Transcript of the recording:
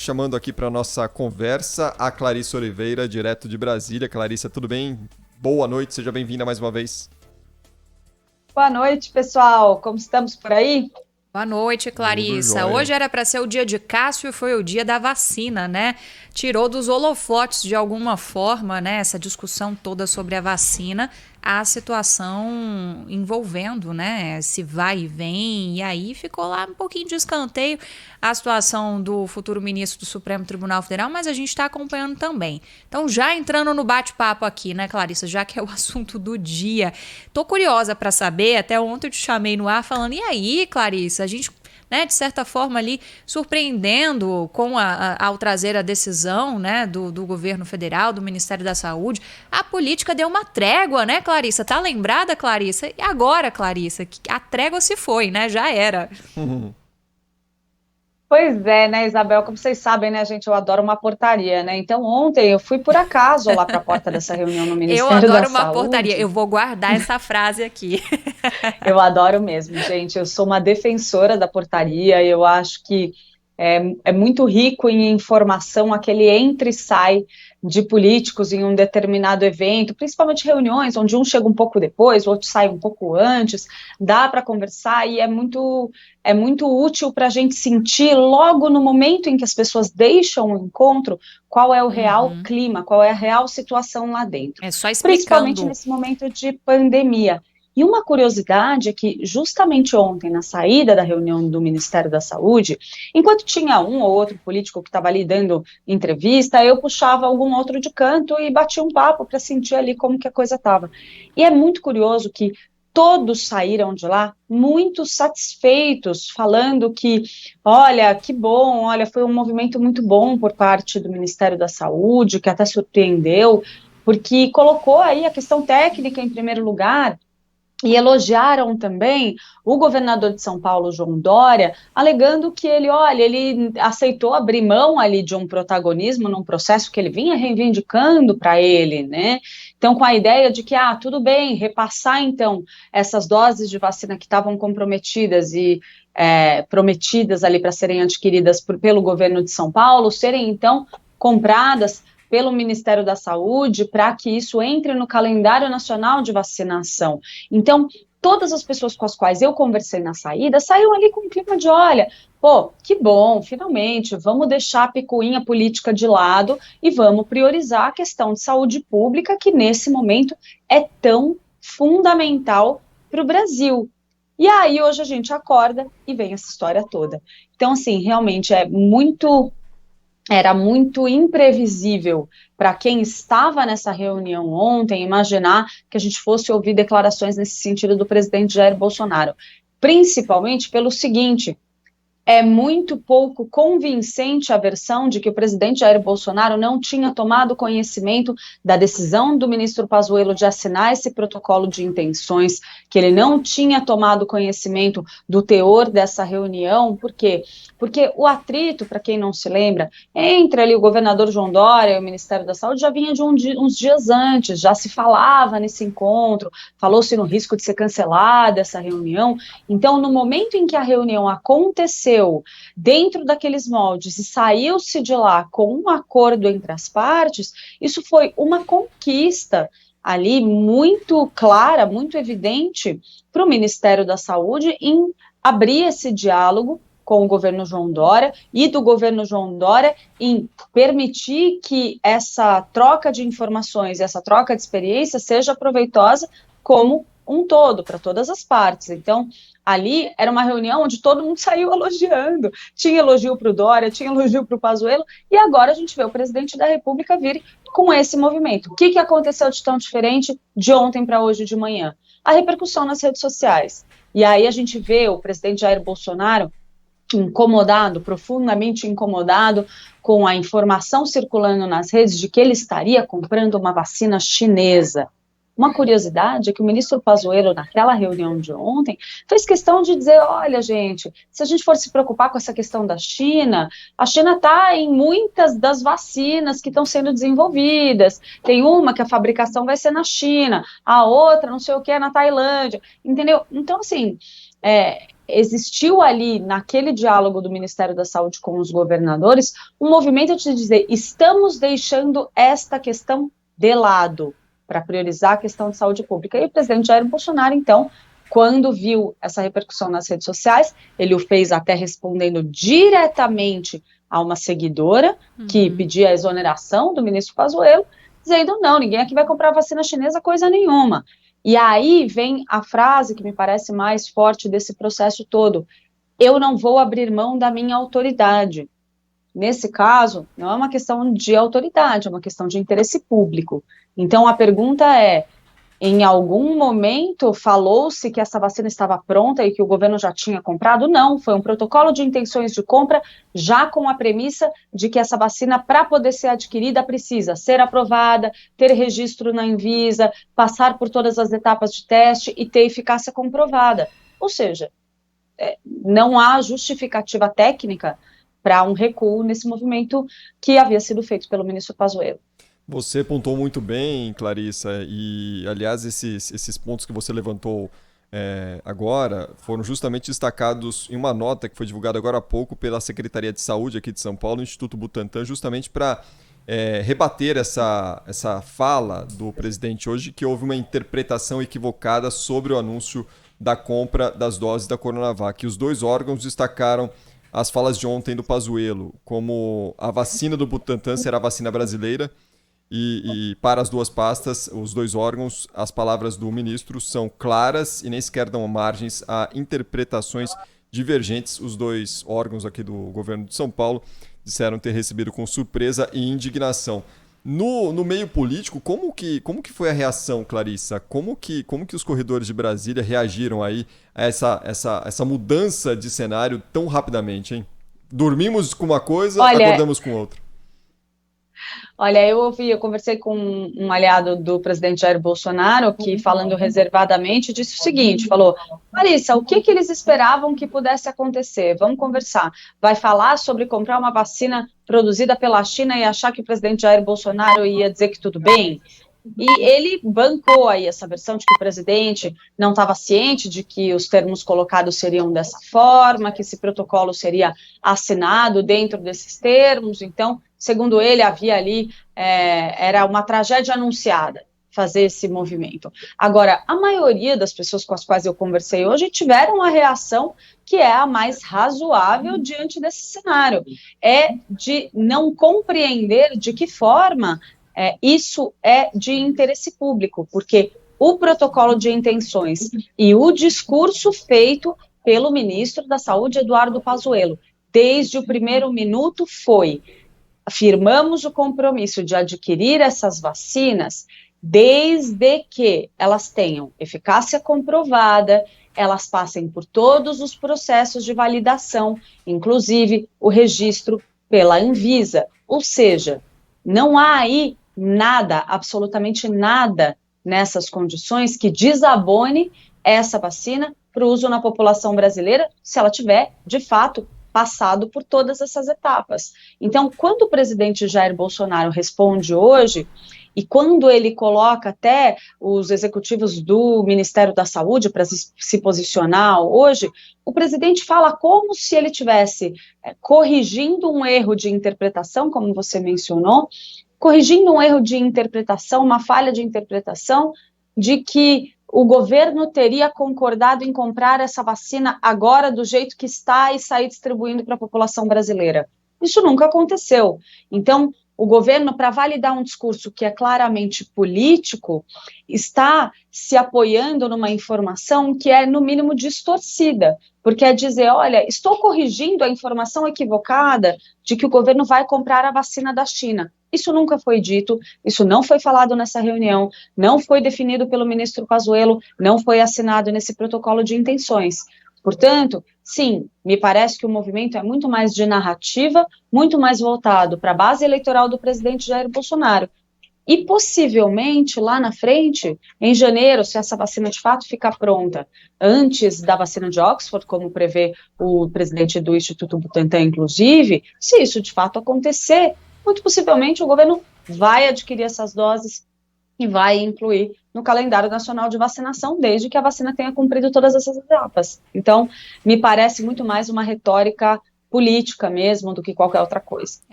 Chamando aqui para nossa conversa a Clarissa Oliveira, direto de Brasília. Clarissa, tudo bem? Boa noite, seja bem-vinda mais uma vez. Boa noite, pessoal. Como estamos por aí? Boa noite, Tudo Clarissa. jóia. Hoje era para ser o dia de Cássio e foi o dia da vacina, né? Tirou dos holofotes de alguma forma, né? Essa discussão toda sobre a vacina, a situação envolvendo, né? Se vai e vem, e aí ficou lá um pouquinho de escanteio a situação do futuro ministro do Supremo Tribunal Federal, mas a gente está acompanhando também. Então, já entrando no bate-papo aqui, né, Clarissa, já que é o assunto do dia, tô curiosa para saber, até ontem eu te chamei no ar falando, e aí, Clarissa, a gente, né, de certa forma ali surpreendendo ao trazer a decisão, né, do governo federal, do Ministério da Saúde, a política deu uma trégua, né, Clarissa? Tá lembrada, Clarissa? E agora, Clarissa, que a trégua se foi, né? Já era. Pois é, né, Isabel? Como vocês sabem, né, gente, eu adoro uma portaria, né? Então, ontem eu fui por acaso lá para a porta dessa reunião no Eu Ministério da adoro uma portaria. Saúde. Eu vou guardar essa frase aqui. Eu adoro mesmo, gente. Eu sou uma defensora da portaria. Eu acho que é muito rico em informação aquele entra e sai de políticos em um determinado evento, principalmente reuniões onde um chega um pouco depois, o outro sai um pouco antes. Dá para conversar e é muito útil para a gente sentir logo no momento em que as pessoas deixam o encontro qual é o real Uhum. clima, qual é a real situação lá dentro, É só principalmente explicando. nesse momento de pandemia. E uma curiosidade é que, justamente ontem, na saída da reunião do Ministério da Saúde, enquanto tinha um ou outro político que estava ali dando entrevista, eu puxava algum outro de canto e batia um papo para sentir ali como que a coisa estava. E é muito curioso que todos saíram de lá muito satisfeitos, falando que, olha, que bom, olha, foi um movimento muito bom por parte do Ministério da Saúde, que até surpreendeu, porque colocou aí a questão técnica em primeiro lugar. E elogiaram também o governador de São Paulo, João Dória, alegando que ele, olha, ele aceitou abrir mão ali de um protagonismo num processo que ele vinha reivindicando para ele, né? Então, com a ideia de que, tudo bem, repassar então essas doses de vacina que estavam comprometidas e prometidas ali para serem adquiridas pelo governo de São Paulo, serem então compradas pelo Ministério da Saúde para que isso entre no calendário nacional de vacinação. Então, todas as pessoas com as quais eu conversei na saída saíram ali com um clima de, olha, pô, que bom, finalmente, vamos deixar a picuinha política de lado e vamos priorizar a questão de saúde pública, que nesse momento é tão fundamental para o Brasil. E aí, hoje a gente acorda e vem essa história toda. Então, assim, realmente era muito imprevisível para quem estava nessa reunião ontem imaginar que a gente fosse ouvir declarações nesse sentido do presidente Jair Bolsonaro, principalmente pelo seguinte: é muito pouco convincente a versão de que o presidente Jair Bolsonaro não tinha tomado conhecimento da decisão do ministro Pazuello de assinar esse protocolo de intenções, que ele não tinha tomado conhecimento do teor dessa reunião. Por quê? Porque o atrito, para quem não se lembra, entre ali o governador João Dória e o Ministério da Saúde já vinha de uns dias antes, já se falava nesse encontro, falou-se no risco de ser cancelada essa reunião. Então, no momento em que a reunião aconteceu dentro daqueles moldes e saiu-se de lá com um acordo entre as partes, isso foi uma conquista ali muito clara, muito evidente para o Ministério da Saúde em abrir esse diálogo com o governo João Dória e do governo João Dória em permitir que essa troca de informações, essa troca de experiência seja proveitosa como um todo, para todas as partes. Então, ali era uma reunião onde todo mundo saiu elogiando. Tinha elogio para o Dória, tinha elogio para o Pazuello, e agora a gente vê o presidente da República vir com esse movimento. O que aconteceu de tão diferente de ontem para hoje de manhã? A repercussão nas redes sociais. E aí a gente vê o presidente Jair Bolsonaro incomodado, profundamente incomodado com a informação circulando nas redes de que ele estaria comprando uma vacina chinesa. Uma curiosidade é que o ministro Pazuello, naquela reunião de ontem, fez questão de dizer, olha, gente, se a gente for se preocupar com essa questão da China, a China está em muitas das vacinas que estão sendo desenvolvidas. Tem uma que a fabricação vai ser na China, a outra, não sei o que, é na Tailândia, entendeu? Então, assim, existiu ali, naquele diálogo do Ministério da Saúde com os governadores, um movimento de dizer, estamos deixando esta questão de lado, para priorizar a questão de saúde pública. E o presidente Jair Bolsonaro, então, quando viu essa repercussão nas redes sociais, ele o fez até respondendo diretamente a uma seguidora que pedia a exoneração do ministro Pazuello, dizendo, não, ninguém aqui vai comprar vacina chinesa, coisa nenhuma. E aí vem a frase que me parece mais forte desse processo todo, eu não vou abrir mão da minha autoridade. Nesse caso, não é uma questão de autoridade, é uma questão de interesse público. Então, a pergunta é, em algum momento falou-se que essa vacina estava pronta e que o governo já tinha comprado? Não, foi um protocolo de intenções de compra, já com a premissa de que essa vacina, para poder ser adquirida, precisa ser aprovada, ter registro na Anvisa, passar por todas as etapas de teste e ter eficácia comprovada. Ou seja, não há justificativa técnica para um recuo nesse movimento que havia sido feito pelo ministro Pazuello. Você pontuou muito bem, Clarissa, e aliás esses pontos que você levantou agora foram justamente destacados em uma nota que foi divulgada agora há pouco pela Secretaria de Saúde aqui de São Paulo, Instituto Butantan, justamente para rebater essa fala do presidente hoje, que houve uma interpretação equivocada sobre o anúncio da compra das doses da Coronavac. E os dois órgãos destacaram as falas de ontem do Pazuello, como a vacina do Butantan será a vacina brasileira, e para as duas pastas, os dois órgãos, as palavras do ministro são claras e nem sequer dão margens a interpretações divergentes. Os dois órgãos aqui do governo de São Paulo disseram ter recebido com surpresa e indignação. No meio político, como que foi a reação, Clarissa? Como que os corredores de Brasília reagiram aí a essa mudança de cenário tão rapidamente, hein? Dormimos com uma coisa, acordamos com outra. Olha, eu conversei com um aliado do presidente Jair Bolsonaro, que, falando reservadamente, disse o seguinte, falou, Clarissa, o que eles esperavam que pudesse acontecer? Vamos conversar. Vai falar sobre comprar uma vacina produzida pela China e achar que o presidente Jair Bolsonaro ia dizer que tudo bem? E ele bancou aí essa versão de que o presidente não estava ciente de que os termos colocados seriam dessa forma, que esse protocolo seria assinado dentro desses termos. Então, segundo ele, havia ali, era uma tragédia anunciada fazer esse movimento. Agora, a maioria das pessoas com as quais eu conversei hoje tiveram uma reação que é a mais razoável diante desse cenário, é de não compreender de que forma isso é de interesse público, porque o protocolo de intenções e o discurso feito pelo ministro da Saúde, Eduardo Pazuello, desde o primeiro minuto foi: afirmamos o compromisso de adquirir essas vacinas desde que elas tenham eficácia comprovada, elas passem por todos os processos de validação, inclusive o registro pela Anvisa. Ou seja, não há aí nada, absolutamente nada nessas condições que desabone essa vacina para o uso na população brasileira, se ela tiver, de fato, passado por todas essas etapas. Então, quando o presidente Jair Bolsonaro responde hoje, e quando ele coloca até os executivos do Ministério da Saúde para se posicionar hoje, o presidente fala como se ele estivesse corrigindo um erro de interpretação, como você mencionou, corrigindo um erro de interpretação, uma falha de interpretação, de que o governo teria concordado em comprar essa vacina agora do jeito que está e sair distribuindo para a população brasileira. Isso nunca aconteceu. Então, o governo, para validar um discurso que é claramente político, está se apoiando numa informação que é, no mínimo, distorcida, porque é dizer, olha, estou corrigindo a informação equivocada de que o governo vai comprar a vacina da China. Isso nunca foi dito, isso não foi falado nessa reunião, não foi definido pelo ministro Pazuello, não foi assinado nesse protocolo de intenções. Portanto, sim, me parece que o movimento é muito mais de narrativa, muito mais voltado para a base eleitoral do presidente Jair Bolsonaro. E possivelmente, lá na frente, em janeiro, se essa vacina de fato ficar pronta, antes da vacina de Oxford, como prevê o presidente do Instituto Butantan, inclusive, se isso de fato acontecer, muito possivelmente o governo vai adquirir essas doses e vai incluir no calendário nacional de vacinação, desde que a vacina tenha cumprido todas essas etapas. Então, me parece muito mais uma retórica política mesmo do que qualquer outra coisa.